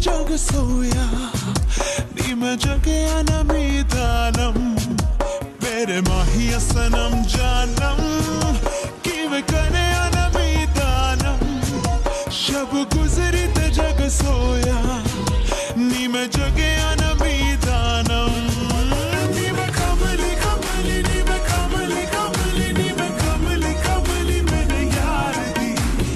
जग सोया नी मैं जगया नमीदानम मेरे माहिया सनम जानम किवे करे नमीदानम शब गुजरी ते जग सोया नी मैं जगया नमीदानम नी मैं कमली कमली नी मैं कमली कमली नी मैं कमली कमली मेरे यार दी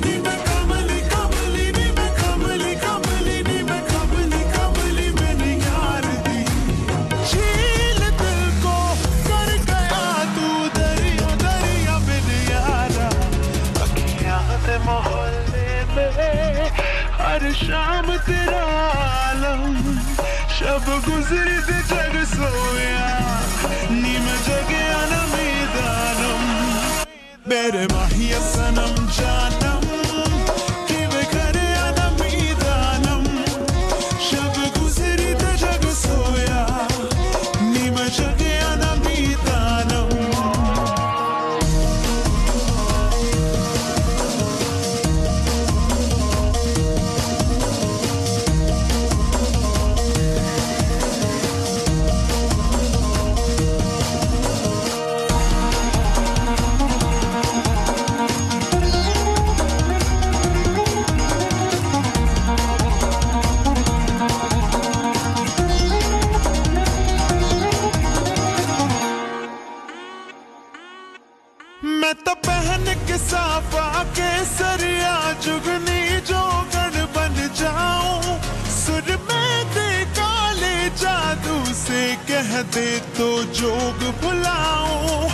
नी मैं कमली कमली नी मैं कमली कमली नी मैं कमली कमली मेरे यार दी झील दिल को कर गया तू दरिया दरिया मेरे यारा अखियां ते मोहल्ले में हर शाम तेरा आलम शब गुजरी ते जग सोया नी मैं जगया नमीदानम मेरे माहिया सनम जानम किवे करे नमीदानम शब गुजरी ते जग सोया नी मैं जगया नमीदानम मैं तो पहन के साफा के सरिया जुगनी जोगन बन जाऊं सुर में दे काले जादू से कह दे तो जोग भुलाऊं